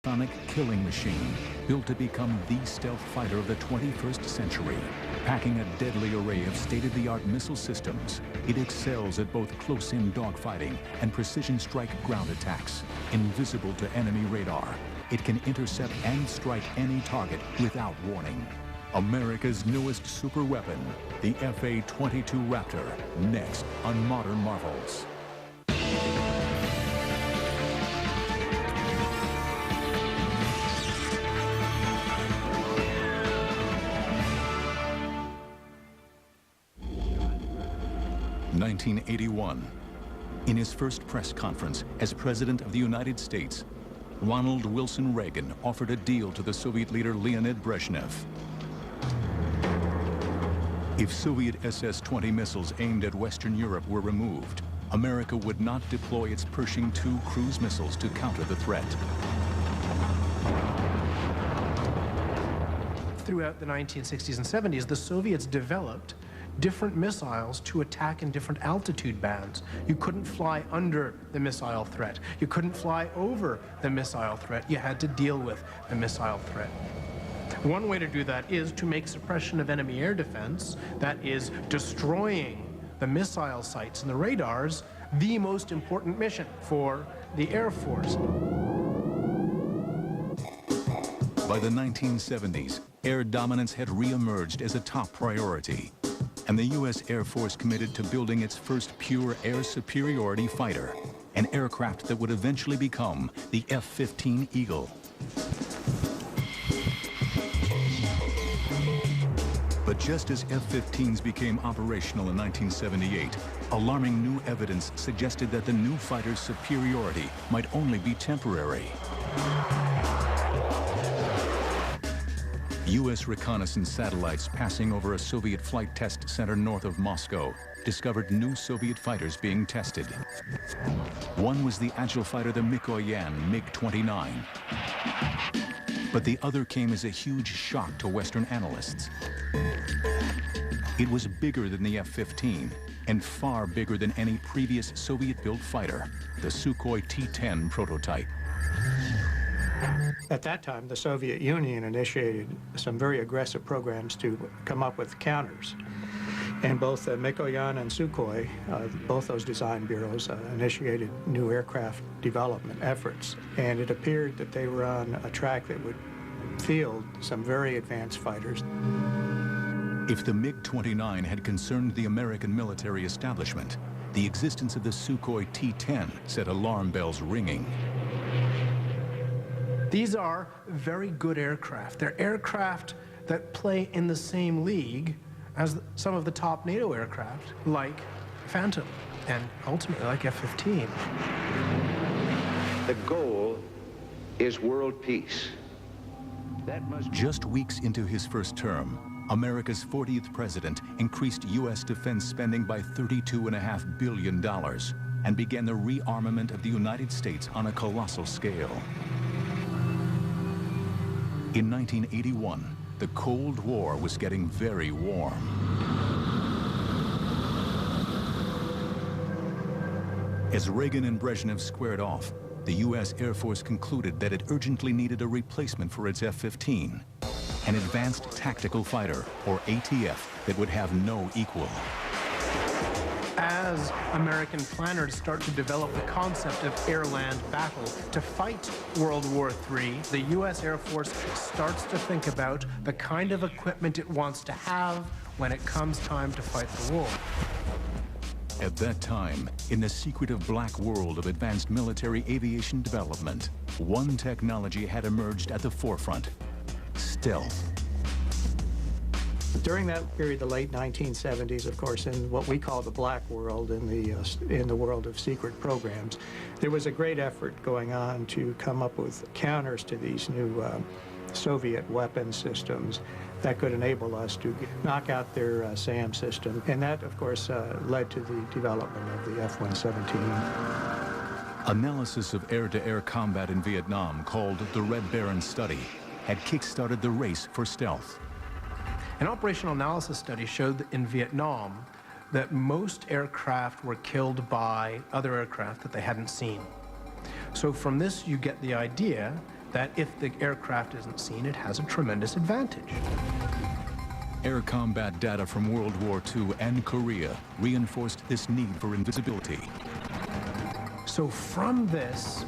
Sonic killing machine, built to become the stealth fighter of the 21st century. Packing a deadly array of state-of-the-art missile systems, it excels at both close-in dogfighting and precision strike ground attacks. Invisible to enemy radar, it can intercept and strike any target without warning. America's newest superweapon, the FA-22 Raptor, next on Modern Marvels. (1981). In his first press conference as President of the United States, Ronald Wilson Reagan offered a deal to the Soviet leader Leonid Brezhnev. If Soviet SS-20 missiles aimed at Western Europe were removed, America would not deploy its Pershing II cruise missiles to counter the threat. Throughout the 1960s and 70s, the Soviets developed different missiles to attack in different altitude bands. You couldn't fly under the missile threat. You couldn't fly over the missile threat. You had to deal with the missile threat. One way to do that is to make suppression of enemy air defense, that is destroying the missile sites and the radars, the most important mission for the Air Force. By the 1970s, air dominance had re-emerged as a top priority, and the U.S. Air Force committed to building its first pure air superiority fighter, an aircraft that would eventually become the F-15 Eagle. But just as F-15s became operational in 1978, alarming new evidence suggested that the new fighter's superiority might only be temporary. U.S. reconnaissance satellites passing over a Soviet flight test center north of Moscow discovered new Soviet fighters being tested. One was the agile fighter, the Mikoyan MiG-29. But the other came as a huge shock to Western analysts. It was bigger than the F-15 and far bigger than any previous Soviet-built fighter, the Sukhoi T-10 prototype. At that time, the Soviet Union initiated some very aggressive programs to come up with counters. And both Mikoyan and Sukhoi, both those design bureaus, initiated new aircraft development efforts. And it appeared that they were on a track that would field some very advanced fighters. If the MiG-29 had concerned the American military establishment, the existence of the Sukhoi T-10 set alarm bells ringing. These are very good aircraft. They're aircraft that play in the same league as some of the top NATO aircraft, like Phantom, and ultimately like F-15. The goal is world peace. Just weeks into his first term, America's 40th president increased U.S. defense spending by $32.5 billion and began the rearmament of the United States on a colossal scale. In 1981, the Cold War was getting very warm. As Reagan and Brezhnev squared off, the U.S. Air Force concluded that it urgently needed a replacement for its F-15, an advanced tactical fighter, or ATF, that would have no equal. As American planners start to develop the concept of air-land battle to fight World War III, the U.S. Air Force starts to think about the kind of equipment it wants to have when it comes time to fight the war. At that time, in the secretive black world of advanced military aviation development, one technology had emerged at the forefront: stealth. During that period, the late 1970s, of course, in what we call the black world, in the world of secret programs, there was a great effort going on to come up with counters to these new Soviet weapon systems that could enable us to knock out their SAM system. And that, of course, led to the development of the F-117. Analysis of air-to-air combat in Vietnam, called the Red Baron Study, had kick-started the race for stealth. An operational analysis study showed that in Vietnam that most aircraft were killed by other aircraft that they hadn't seen. So from this, you get the idea that if the aircraft isn't seen, it has a tremendous advantage. Air combat data from World War II and Korea reinforced this need for invisibility. So from this,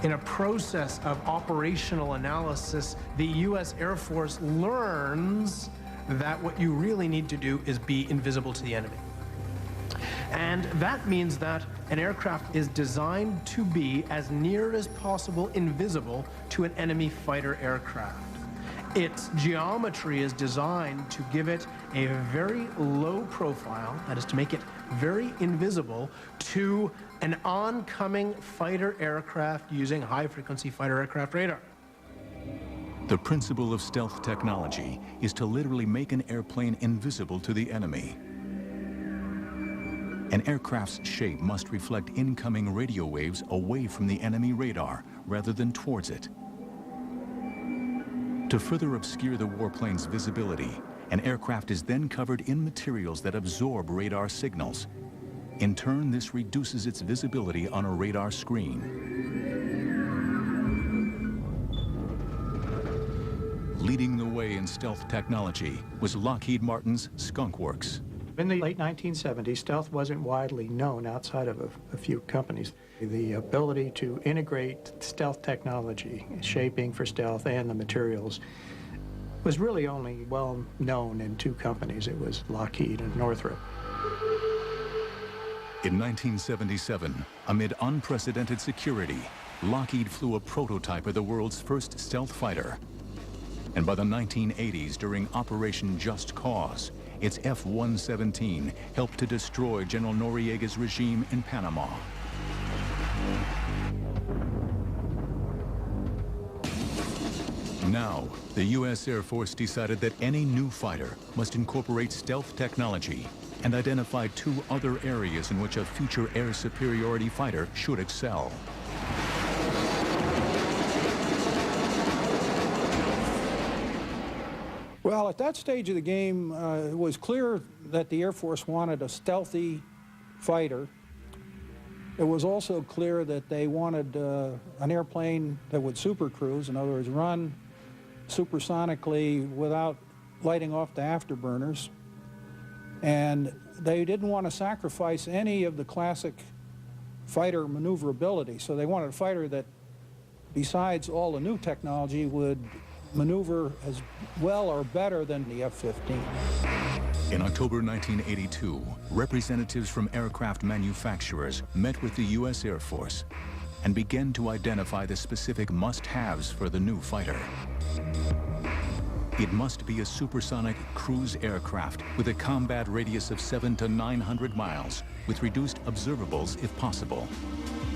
in a process of operational analysis, the U.S. Air Force learns that what you really need to do is be invisible to the enemy. And that means that an aircraft is designed to be as near as possible invisible to an enemy fighter aircraft. Its geometry is designed to give it a very low profile, that is to make it very invisible to an oncoming fighter aircraft using high-frequency fighter aircraft radar. The principle of stealth technology is to literally make an airplane invisible to the enemy. An aircraft's shape must reflect incoming radio waves away from the enemy radar rather than towards it. To further obscure the warplane's visibility, an aircraft is then covered in materials that absorb radar signals. In turn, this reduces its visibility on a radar screen. Leading the way in stealth technology was Lockheed Martin's Skunk Works. In the late 1970s, stealth wasn't widely known outside of a few companies. The ability to integrate stealth technology, shaping for stealth, and the materials was really only well known in two companies. It was Lockheed and Northrop. In 1977, amid unprecedented security, Lockheed flew a prototype of the world's first stealth fighter. And by the 1980s, during Operation Just Cause, its F-117 helped to destroy General Noriega's regime in Panama. Now, the U.S. Air Force decided that any new fighter must incorporate stealth technology and identified two other areas in which a future air superiority fighter should excel. Well, at that stage of the game, it was clear that the Air Force wanted a stealthy fighter. It was also clear that they wanted an airplane that would supercruise, in other words, run supersonically without lighting off the afterburners. And they didn't want to sacrifice any of the classic fighter maneuverability. So they wanted a fighter that, besides all the new technology, would maneuver as well or better than the F-15. In October 1982, representatives from aircraft manufacturers met with the U.S. Air Force and began to identify the specific must-haves for the new fighter. It must be a supersonic cruise aircraft with a combat radius of 700 to 900 miles, with reduced observables if possible.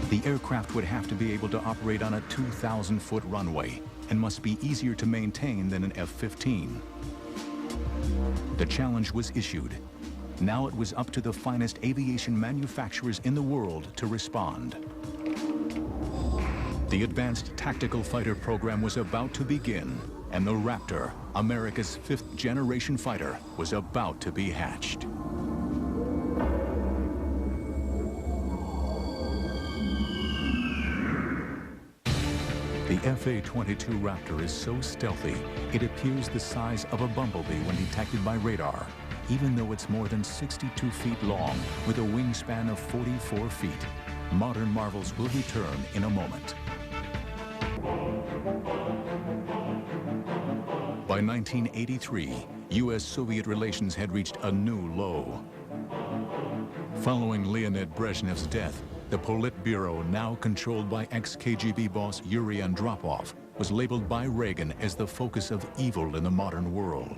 The aircraft would have to be able to operate on a 2,000-foot runway and must be easier to maintain than an F-15. The challenge was issued. Now it was up to the finest aviation manufacturers in the world to respond. The Advanced Tactical Fighter program was about to begin, and the Raptor, America's fifth-generation fighter, was about to be hatched. The FA-22 Raptor is so stealthy, it appears the size of a bumblebee when detected by radar, even though it's more than 62 feet long with a wingspan of 44 feet. Modern marvels will return in a moment. By 1983, U.S.-Soviet relations had reached a new low. Following Leonid Brezhnev's death, the Politburo, now controlled by ex-KGB boss Yuri Andropov, was labeled by Reagan as the focus of evil in the modern world.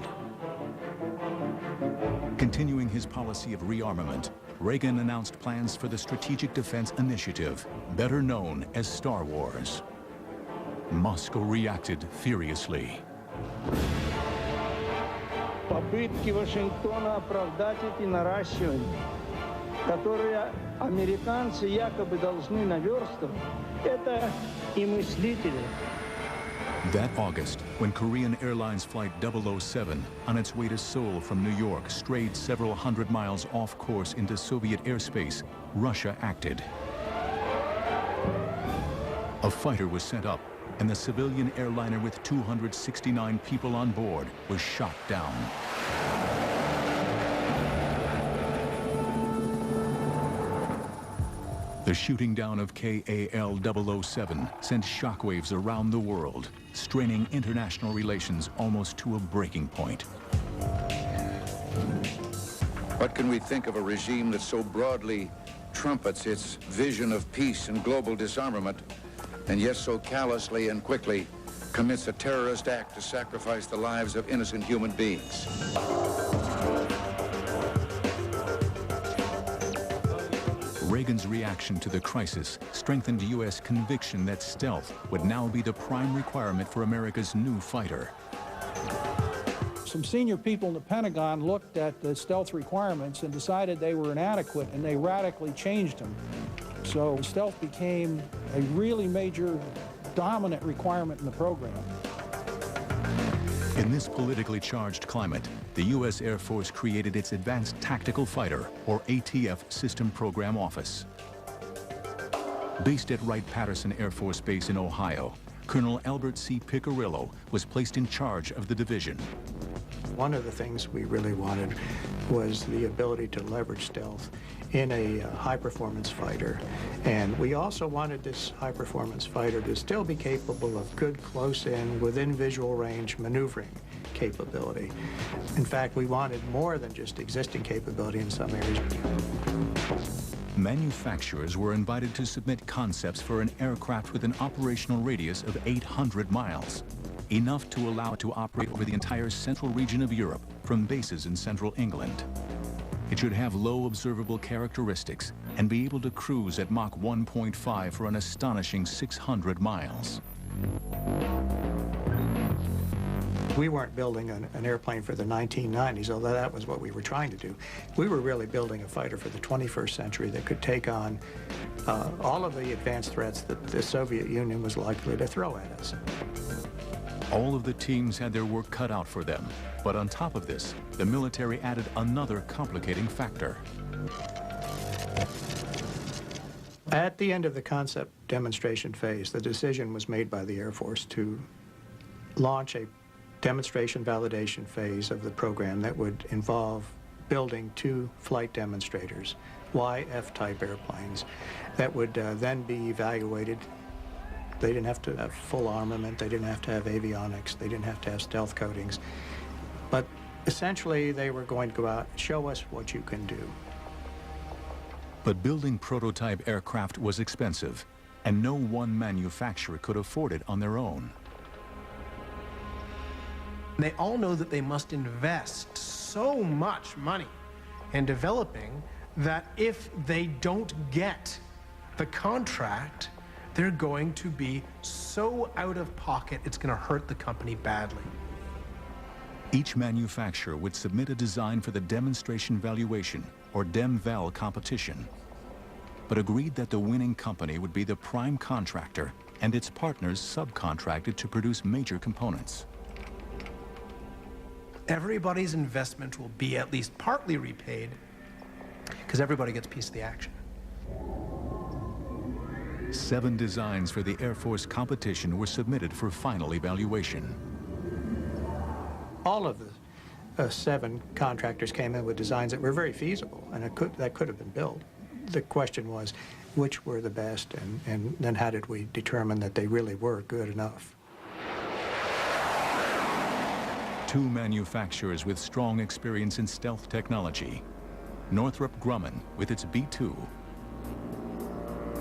Continuing his policy of rearmament, Reagan announced plans for the Strategic Defense Initiative, better known as Star Wars. Moscow reacted furiously. Попытки Вашингтона оправдать эти наращивания, которые американцы якобы должны наверстывать, это и мыслители. That August, when Korean Airlines Flight 007, on its way to Seoul from New York, strayed several hundred miles off course into Soviet airspace, Russia acted. A fighter was sent up, and the civilian airliner with 269 people on board was shot down. The shooting down of KAL-007 sent shockwaves around the world, straining international relations almost to a breaking point. What can we think of a regime that so broadly trumpets its vision of peace and global disarmament, and yet so callously and quickly commits a terrorist act to sacrifice the lives of innocent human beings? Reagan's reaction to the crisis strengthened U.S. conviction that stealth would now be the prime requirement for America's new fighter. Some senior people in the Pentagon looked at the stealth requirements and decided they were inadequate, and they radically changed them. So stealth became a really major, dominant requirement in the program. In this politically charged climate, the U.S. Air Force created its Advanced Tactical Fighter, or ATF, System Program Office. Based at Wright-Patterson Air Force Base in Ohio, Colonel Albert C. Piccirillo was placed in charge of the division. One of the things we really wanted was the ability to leverage stealth in a high-performance fighter. And we also wanted this high-performance fighter to still be capable of good close-in, within visual range maneuvering capability. In fact, we wanted more than just existing capability in some areas. Manufacturers were invited to submit concepts for an aircraft with an operational radius of 800 miles, enough to allow it to operate over the entire central region of Europe from bases in central England. It should have low observable characteristics and be able to cruise at Mach 1.5 for an astonishing 600 miles. We weren't building an airplane for the 1990s, although that was what we were trying to do. We were really building a fighter for the 21st century that could take on all of the advanced threats that the Soviet Union was likely to throw at us. All of the teams had their work cut out for them. But on top of this, the military added another complicating factor. At the end of the concept demonstration phase, the decision was made by the Air Force to launch a demonstration validation phase of the program that would involve building 2 flight demonstrators, YF-type airplanes, that would then be evaluated. They didn't have to have full armament, they didn't have to have avionics, they didn't have to have stealth coatings. But essentially, they were going to go out and show us what you can do. But building prototype aircraft was expensive, and no one manufacturer could afford it on their own. They all know that they must invest so much money in developing that if they don't get the contract, they're going to be so out of pocket, it's going to hurt the company badly. Each manufacturer would submit a design for the demonstration valuation, or DEM-VAL competition, but agreed that the winning company would be the prime contractor and its partners subcontracted to produce major components. Everybody's investment will be at least partly repaid because everybody gets a piece of the action. 7 designs for the Air Force competition were submitted for final evaluation. All of the 7 contractors came in with designs that were very feasible, and that could have been built. The question was, which were the best, and then how did we determine that they really were good enough? 2 manufacturers with strong experience in stealth technology, Northrop Grumman with its B-2,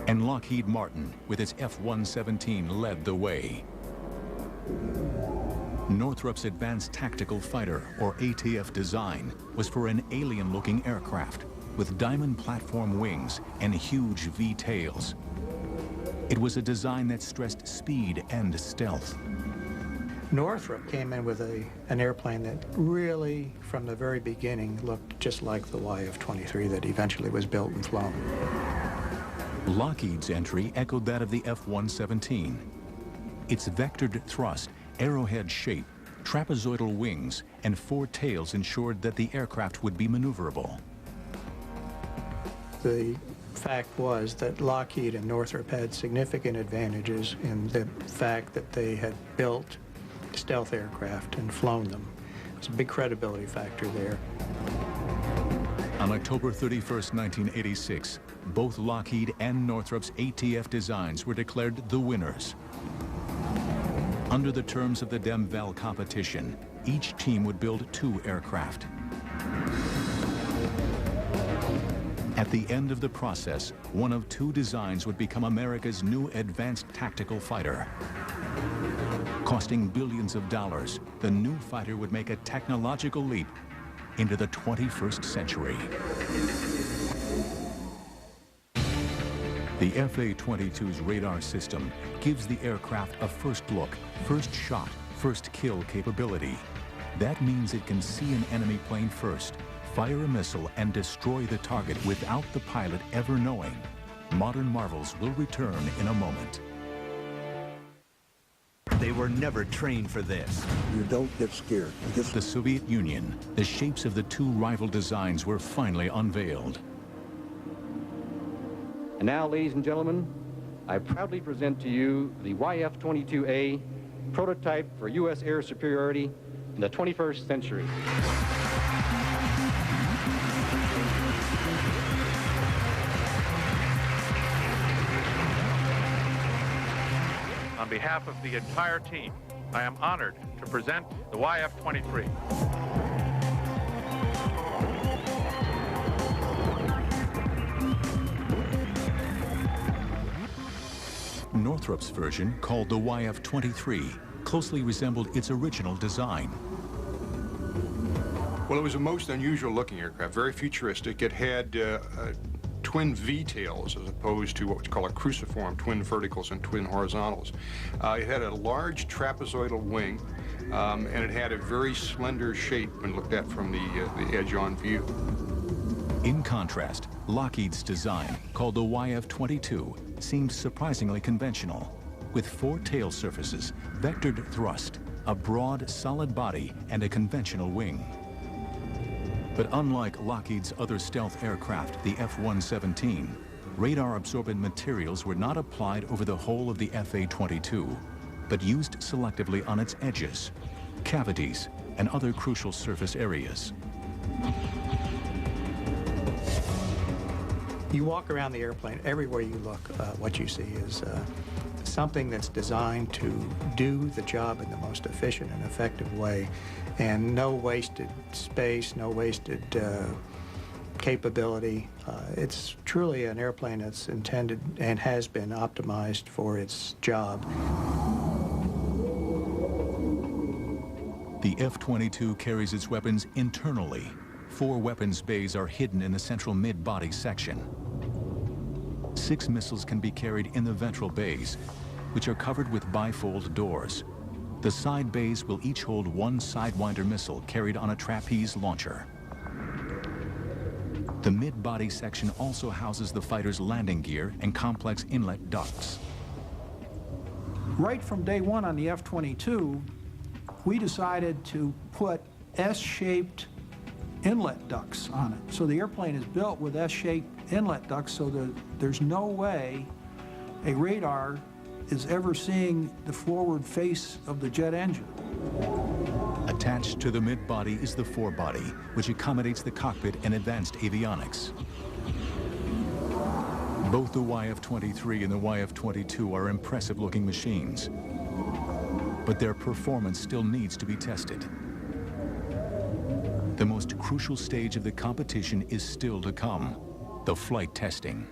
and Lockheed Martin with its F-117 led the way. Northrop's Advanced Tactical Fighter, or ATF design, was for an alien-looking aircraft with diamond platform wings and huge V-tails. It was a design that stressed speed and stealth. Northrop came in with an airplane that really, from the very beginning, looked just like the YF-23 that eventually was built and flown. Lockheed's entry echoed that of the F-117. Its vectored thrust, arrowhead shape, trapezoidal wings, and 4 tails ensured that the aircraft would be maneuverable. The fact was that Lockheed and Northrop had significant advantages in the fact that they had built stealth aircraft and flown them. There's a big credibility factor there. On October 31st, 1986, both Lockheed and Northrop's ATF designs were declared the winners. Under the terms of the Demval competition, each team would build 2 aircraft. At the end of the process, one of 2 designs would become America's new advanced tactical fighter. Costing billions of dollars, the new fighter would make a technological leap into the 21st century. The FA-22's radar system gives the aircraft a first look, first shot, first kill capability. That means it can see an enemy plane first, fire a missile, and destroy the target without the pilot ever knowing. Modern marvels will return in a moment. They were never trained for this. You don't get scared. The Soviet Union, the shapes of the 2 rival designs were finally unveiled. And now, ladies and gentlemen, I proudly present to you the YF-22A, prototype for U.S. air superiority in the 21st century. On behalf of the entire team, I am honored to present the YF-23. Northrop's version, called the YF-23, closely resembled its original design. Well, it was a most unusual looking aircraft, very futuristic. It had twin V-tails as opposed to what we call a cruciform, twin verticals and twin horizontals. It had a large trapezoidal wing, and it had a very slender shape when looked at from the edge-on view. In contrast, Lockheed's design, called the YF-22, seemed surprisingly conventional, with 4 tail surfaces, vectored thrust, a broad, solid body, and a conventional wing. But unlike Lockheed's other stealth aircraft, the F-117, radar-absorbent materials were not applied over the whole of the FA-22, but used selectively on its edges, cavities, and other crucial surface areas. You walk around the airplane, everywhere you look, what you see is something that's designed to do the job in the most efficient and effective way, and no wasted space, no wasted capability. It's truly an airplane that's intended and has been optimized for its job. The F-22 carries its weapons internally. 4 weapons bays are hidden in the central mid-body section. 6 missiles can be carried in the ventral bays, which are covered with bifold doors. The side bays will each hold 1 Sidewinder missile carried on a trapeze launcher. The mid-body section also houses the fighter's landing gear and complex inlet ducts. Right from day 1 on the F-22, we decided to put S-shaped inlet ducts on it. So the airplane is built with S-shaped inlet ducts so that there's no way a radar is ever seeing the forward face of the jet engine. Attached to the mid-body is the forebody, which accommodates the cockpit and advanced avionics. Both the YF-23 and the YF-22 are impressive-looking machines, but their performance still needs to be tested. The most crucial stage of the competition is still to come, the flight testing.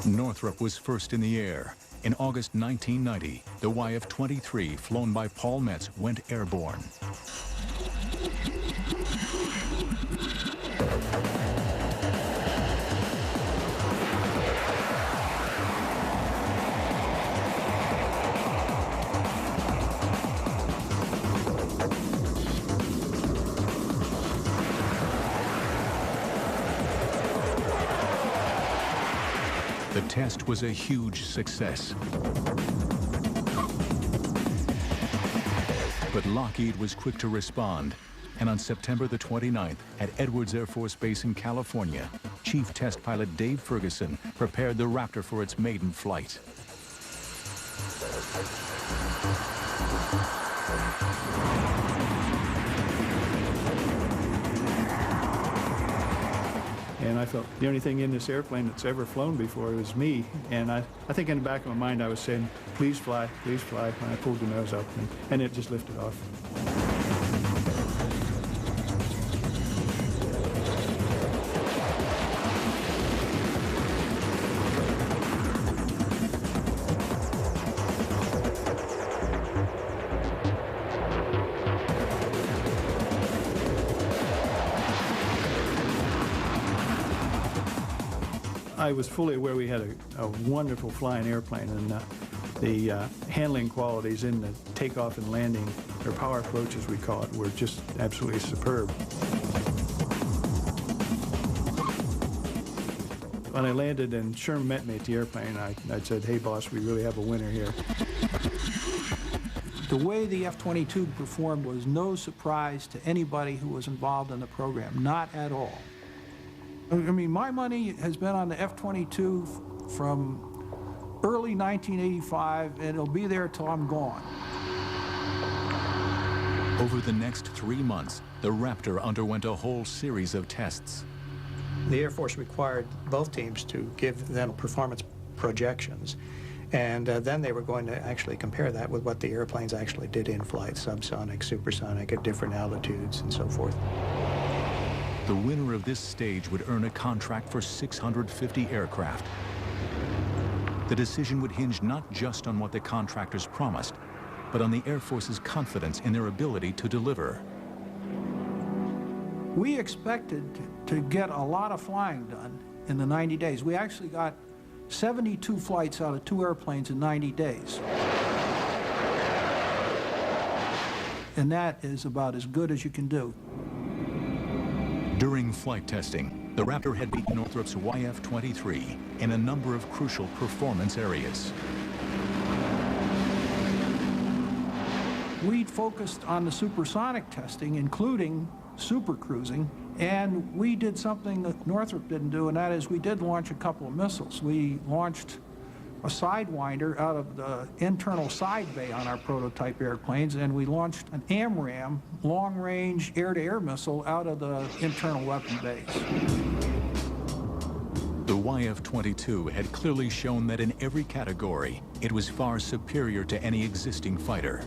Northrop was first in the air. In August 1990, the YF-23, flown by Paul Metz, went airborne. The test was a huge success. But But Lockheed was quick to respond, and on September the 29th, at Edwards Air Force Base in California, Chief Test Pilot Dave Ferguson prepared the Raptor for its maiden flight. And I felt the only thing in this airplane that's ever flown before was me. And I think in the back of my mind I was saying, please fly, when I pulled the nose up, and it just lifted off. I was fully aware we had a wonderful flying airplane, and the handling qualities in the takeoff and landing, or power approach as we call it, were just absolutely superb. When I landed and Sherm met me at the airplane, I said, hey boss, we really have a winner here. The way the F-22 performed was no surprise to anybody who was involved in the program, not at all. I mean, my money has been on the F-22 from early 1985, and it'll be there till I'm gone. Over the next 3 months, the Raptor underwent a whole series of tests. The Air Force required both teams to give them performance projections, and then they were going to actually compare that with what the airplanes actually did in flight, subsonic, supersonic, at different altitudes, and so forth. The winner of this stage would earn a contract for 650 aircraft. The decision would hinge not just on what the contractors promised, but on the Air Force's confidence in their ability to deliver. We expected to get a lot of flying done in the 90 days. We actually got 72 flights out of 2 airplanes in 90 days. And that is about as good as you can do. During flight testing, the Raptor had beaten Northrop's YF-23 in a number of crucial performance areas. We focused on the supersonic testing, including supercruising, and we did something that Northrop didn't do, and that is we did launch a couple of missiles. We launched a Sidewinder out of the internal side bay on our prototype airplanes, and we launched an AMRAAM, long-range air-to-air missile, out of the internal weapon bays. The YF-22 had clearly shown that in every category, it was far superior to any existing fighter.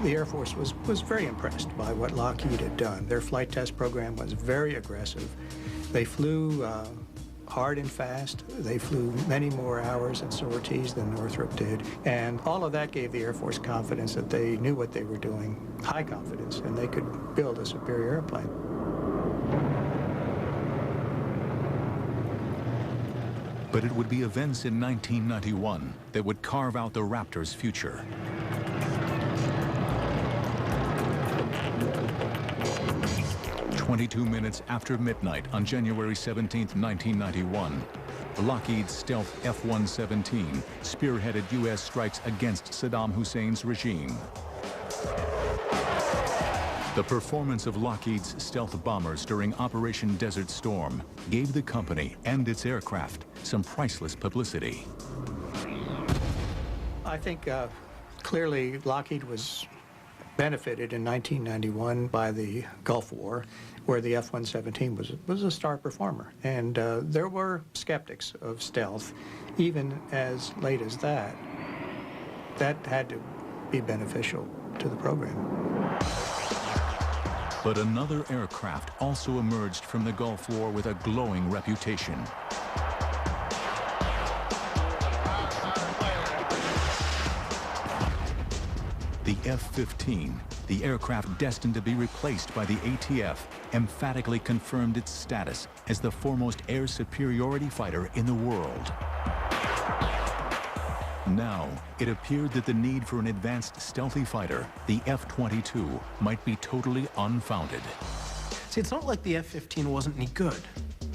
The Air Force was very impressed by what Lockheed had done. Their flight test program was very aggressive. They flew hard and fast. They flew many more hours and sorties than Northrop did. And all of that gave the Air Force confidence that they knew what they were doing, high confidence, and they could build a superior airplane. But it would be events in 1991 that would carve out the Raptor's future. "22 minutes after midnight on January 17, 1991, Lockheed's stealth F-117 spearheaded U.S. strikes against Saddam Hussein's regime. The performance of Lockheed's stealth bombers during Operation Desert Storm gave the company and its aircraft some priceless publicity. I think clearly Lockheed was benefited in 1991 by the Gulf War, where the F-117 was a star performer. And there were skeptics of stealth, even as late as that. That had to be beneficial to the program. But another aircraft also emerged from the Gulf War with a glowing reputation. The F-15, the aircraft destined to be replaced by the ATF, emphatically confirmed its status as the foremost air superiority fighter in the world. Now, it appeared that the need for an advanced stealthy fighter, the F-22, might be totally unfounded. See, it's not like the F-15 wasn't any good.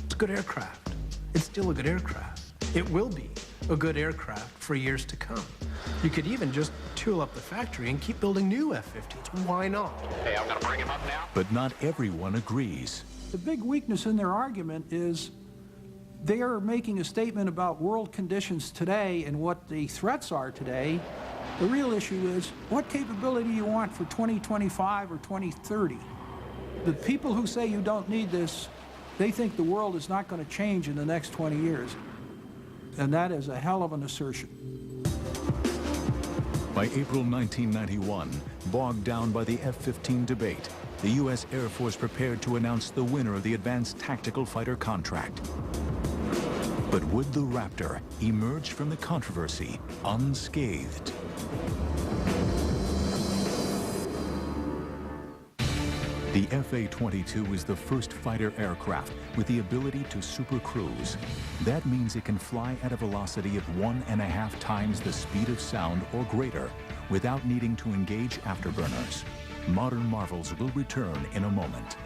It's a good aircraft. It's still a good aircraft. It will be a good aircraft for years to come. You could even just tool up the factory and keep building new F-15s. Why not? Hey, I'm going to bring him up now. But not everyone agrees. The big weakness in their argument is they are making a statement about world conditions today and what the threats are today. The real issue is, what capability do you want for 2025 or 2030? The people who say you don't need this, they think the world is not going to change in the next 20 years. And that is a hell of an assertion. By April 1991, bogged down by the F-15 debate, the U.S. Air Force prepared to announce the winner of the Advanced Tactical Fighter contract. But would the Raptor emerge from the controversy unscathed? The F-A-22 is the first fighter aircraft with the ability to supercruise. That means it can fly at a velocity of 1.5 times the speed of sound or greater without needing to engage afterburners. Modern marvels will return in a moment.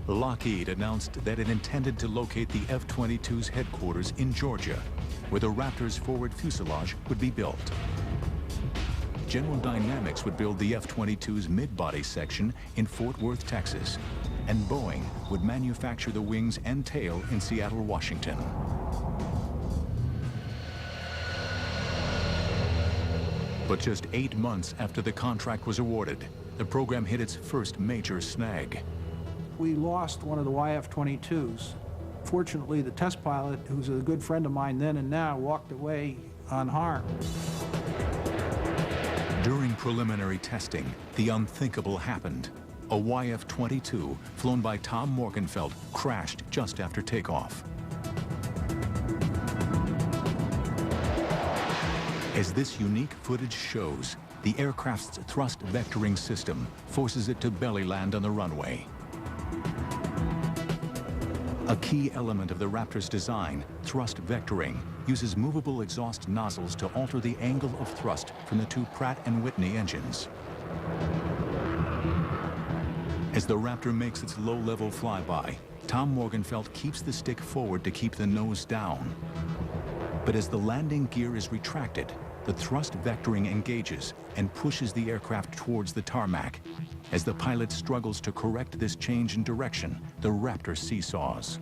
Lockheed announced that it intended to locate the F-22's headquarters in Georgia, where the Raptor's forward fuselage would be built. General Dynamics would build the F-22's mid-body section in Fort Worth, Texas, and Boeing would manufacture the wings and tail in Seattle, Washington. But just 8 months after the contract was awarded, the program hit its first major snag. We lost one of the YF-22s. Fortunately, the test pilot, who's a good friend of mine then and now, walked away unharmed. During preliminary testing, the unthinkable happened. A YF-22, flown by Tom Morgenfeld, crashed just after takeoff. As this unique footage shows, the aircraft's thrust vectoring system forces it to belly land on the runway. A key element of the Raptor's design, thrust vectoring, uses movable exhaust nozzles to alter the angle of thrust from the two Pratt & Whitney engines. As the Raptor makes its low-level flyby, Tom Morgenfeld keeps the stick forward to keep the nose down. But as the landing gear is retracted, the thrust vectoring engages and pushes the aircraft towards the tarmac. As the pilot struggles to correct this change in direction, the Raptor seesaws.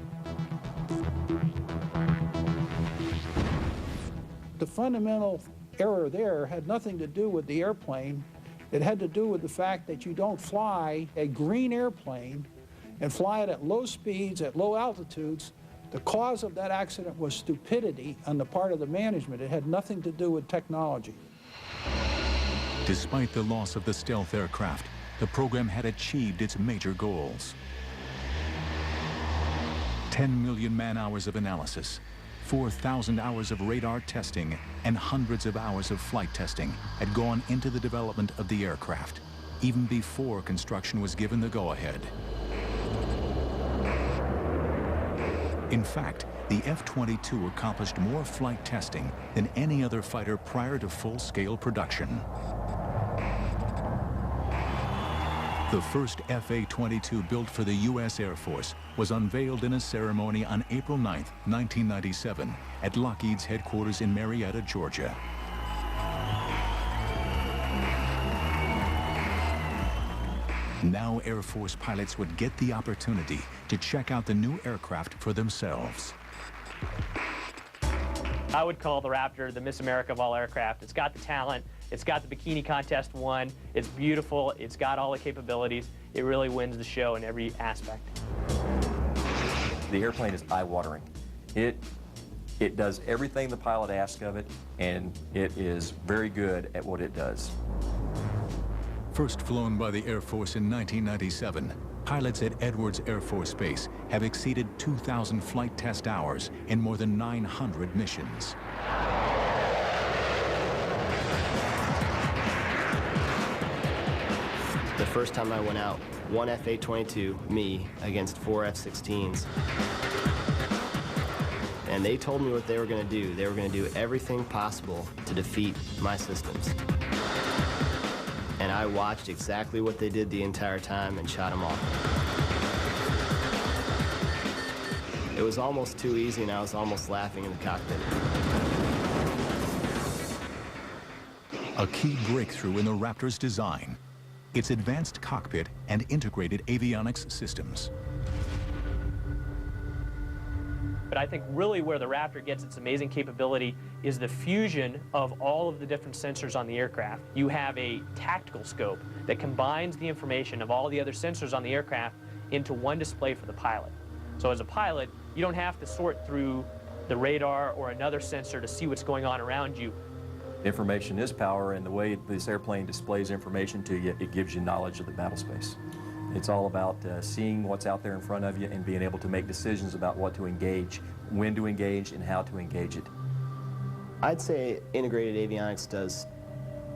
The fundamental error there had nothing to do with the airplane. It had to do with the fact that you don't fly a green airplane and fly it at low speeds, at low altitudes. The cause of that accident was stupidity on the part of the management. It had nothing to do with technology. Despite the loss of the stealth aircraft, the program had achieved its major goals. 10 million man-hours of analysis, 4,000 hours of radar testing, and hundreds of hours of flight testing had gone into the development of the aircraft, even before construction was given the go-ahead. In fact, the F-22 accomplished more flight testing than any other fighter prior to full-scale production. The first F-A-22 built for the U.S. Air Force was unveiled in a ceremony on April 9, 1997, at Lockheed's headquarters in Marietta, Georgia. Now Air Force pilots would get the opportunity to check out the new aircraft for themselves. I would call the Raptor the Miss America of all aircraft. It's got the talent, it's got the bikini contest won, it's beautiful, it's got all the capabilities. It really wins the show in every aspect. The airplane is eye-watering. It does everything the pilot asks of it, and it is very good at what it does. First flown by the Air Force in 1997, pilots at Edwards Air Force Base have exceeded 2,000 flight test hours in more than 900 missions. The first time I went out, one F-A-22, me, against 4 F-16s. And they told me what they were going to do. They were going to do everything possible to defeat my systems. And I watched exactly what they did the entire time and shot them off. It was almost too easy, and I was almost laughing in the cockpit. A key breakthrough in the Raptor's design, its advanced cockpit and integrated avionics systems. But I think really where the Raptor gets its amazing capability is the fusion of all of the different sensors on the aircraft. You have a tactical scope that combines the information of all the other sensors on the aircraft into one display for the pilot. So as a pilot, you don't have to sort through the radar or another sensor to see what's going on around you. Information is power, and the way this airplane displays information to you, it gives you knowledge of the battle space. It's all about seeing what's out there in front of you and being able to make decisions about what to engage, when to engage, and how to engage it. I'd say integrated avionics does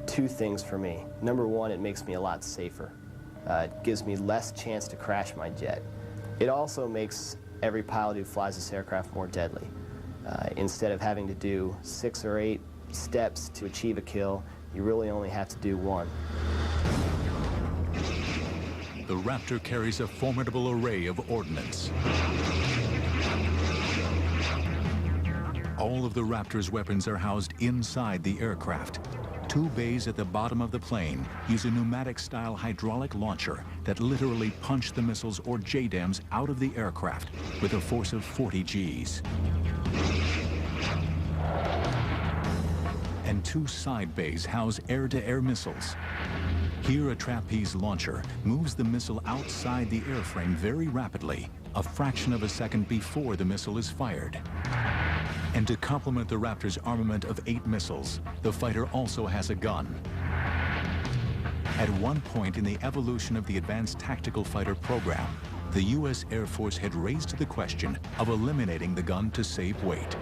two things for me. Number one, it makes me a lot safer. It gives me less chance to crash my jet. It also makes every pilot who flies this aircraft more deadly. Instead of having to do 6 or 8 steps to achieve a kill, you really only have to do one. The Raptor carries a formidable array of ordnance. All of the Raptor's weapons are housed inside the aircraft. 2 bays at the bottom of the plane use a pneumatic-style hydraulic launcher that literally punch the missiles or JDAMs out of the aircraft with a force of 40 Gs. And 2 side bays house air-to-air missiles. Here, a trapeze launcher moves the missile outside the airframe very rapidly, a fraction of a second before the missile is fired. And to complement the Raptor's armament of 8 missiles, the fighter also has a gun. At one point in the evolution of the Advanced Tactical Fighter program, the U.S. Air Force had raised the question of eliminating the gun to save weight.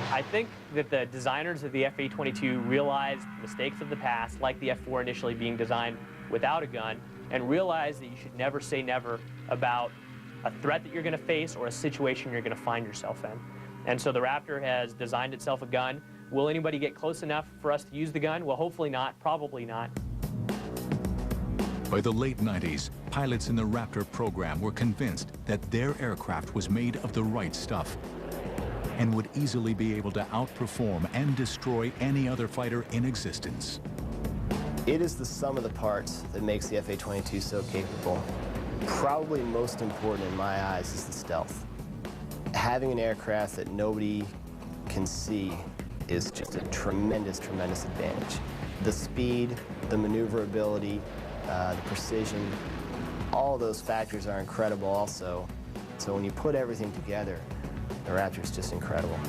I think that the designers of the F-A-22 realized mistakes of the past, like the F-4 initially being designed without a gun, and realized that you should never say never about a threat that you're going to face or a situation you're going to find yourself in. And so the Raptor has designed itself a gun. Will anybody get close enough for us to use the gun? Well, hopefully not, probably not. By the late 90s, pilots in the Raptor program were convinced that their aircraft was made of the right stuff and would easily be able to outperform and destroy any other fighter in existence. It is the sum of the parts that makes the F-A-22 so capable. Probably most important in my eyes is the stealth. Having an aircraft that nobody can see is just a tremendous, tremendous advantage. The speed, the maneuverability, the precision, all those factors are incredible also. So when you put everything together, the Raptor's just incredible.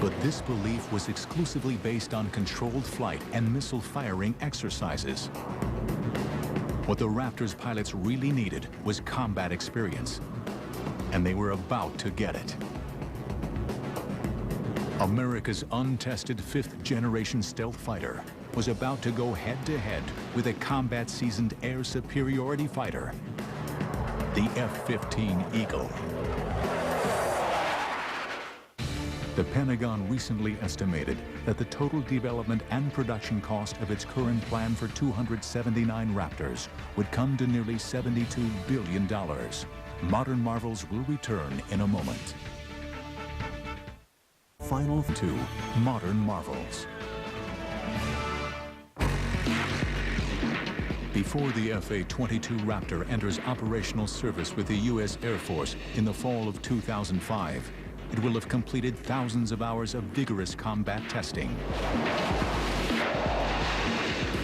But this belief was exclusively based on controlled flight and missile firing exercises. What the Raptor's pilots really needed was combat experience, and they were about to get it. America's untested 5th-generation stealth fighter was about to go head-to-head with a combat-seasoned air superiority fighter, the F-15 Eagle. The Pentagon recently estimated that the total development and production cost of its current plan for 279 Raptors would come to nearly $72 billion. Modern Marvels will return in a moment. Final 2, Modern Marvels. Before the F-A-22 Raptor enters operational service with the U.S. Air Force in the fall of 2005, it will have completed thousands of hours of vigorous combat testing.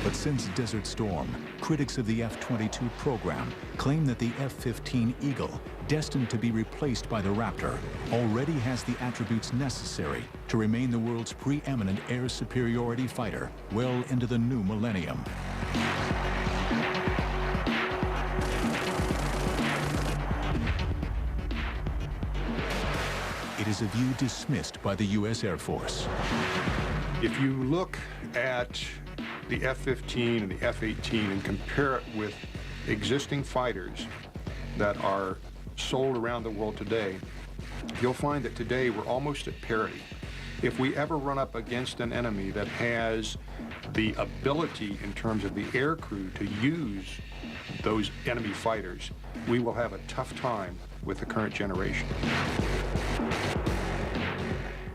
But since Desert Storm, critics of the F-22 program claim that the F-15 Eagle, destined to be replaced by the Raptor, already has the attributes necessary to remain the world's preeminent air superiority fighter well into the new millennium. It is a view dismissed by the U.S. Air Force. If you look at the F-15 and the F-18 and compare it with existing fighters that are sold around the world today, you'll find that today we're almost at parity. If we ever run up against an enemy that has the ability in terms of the air crew to use those enemy fighters, we will have a tough time with the current generation.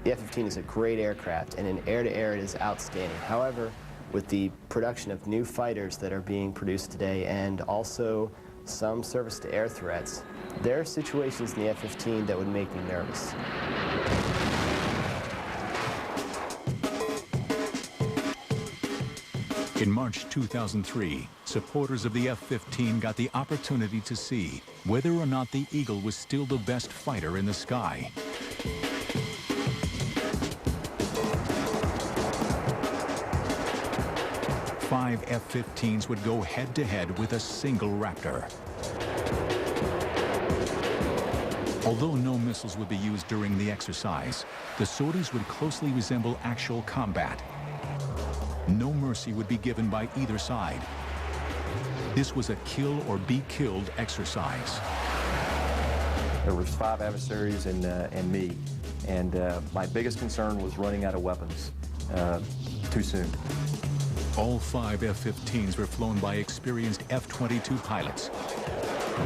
The F-15 is a great aircraft, and in air-to-air it is outstanding. However, with the production of new fighters that are being produced today and also some surface-to-air threats, there are situations in the F-15 that would make me nervous. In March 2003, supporters of the F-15 got the opportunity to see whether or not the Eagle was still the best fighter in the sky. Five F-15s would go head-to-head with a single Raptor. Although no missiles would be used during the exercise, the sorties would closely resemble actual combat. No mercy would be given by either side. This was a kill or be killed exercise. There was 5 adversaries and me, and my biggest concern was running out of weapons too soon. All 5 F-15s were flown by experienced F-22 pilots.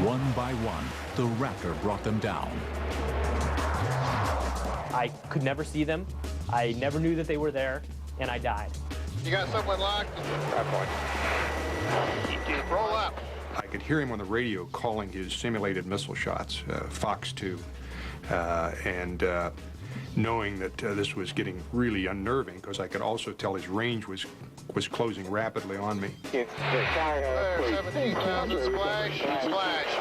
One by one, the Raptor brought them down. I could never see them. I never knew that they were there, and I died. You got someone locked? Roll up. I could hear him on the radio calling his simulated missile shots, Fox 2, and knowing that this was getting really unnerving, because I could also tell his range was closing rapidly on me. There, 17,000, splash, splash.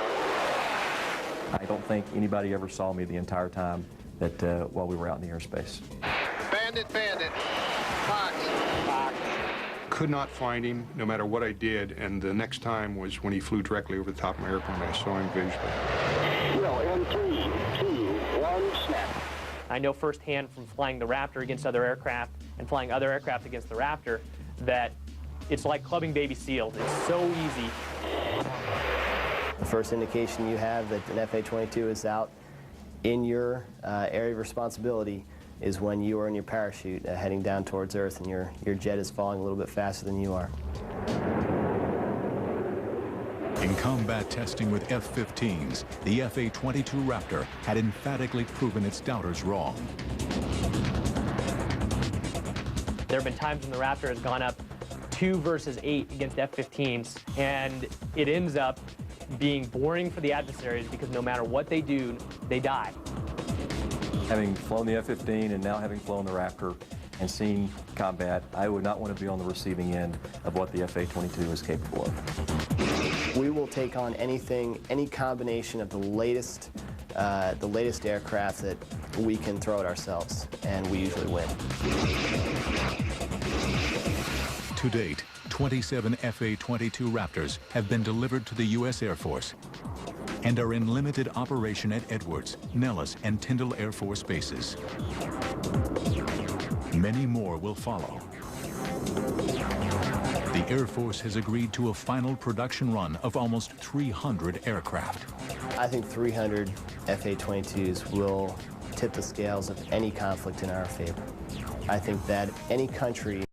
I don't think anybody ever saw me the entire time that while we were out in the airspace. Bandit, bandit. Fox. Fox. Could not find him, no matter what I did, and the next time was when he flew directly over the top of my airplane. I saw him visually. Well, in 3, 2, 1, snap. I know firsthand from flying the Raptor against other aircraft and flying other aircraft against the Raptor that it's like clubbing baby seals. It's so easy. The first indication you have that an F-A-22 is out in your area of responsibility is when you are in your parachute heading down towards Earth and your jet is falling a little bit faster than you are. In combat testing with F-15s, the F-A-22 Raptor had emphatically proven its doubters wrong. There have been times when the Raptor has gone up 2 versus 8 against F-15s, and it ends up being boring for the adversaries because no matter what they do, they die. Having flown the F-15 and now having flown the Raptor and seen combat, I would not want to be on the receiving end of what the F-A-22 is capable of. We will take on anything, any combination of the latest aircraft that we can throw at ourselves, and we usually win. To date, 27 F-A-22 Raptors have been delivered to the U.S. Air Force and are in limited operation at Edwards, Nellis, and Tyndall Air Force bases. Many more will follow. The Air Force has agreed to a final production run of almost 300 aircraft. I think 300 F-A-22s will tip the scales of any conflict in our favor. I think that any country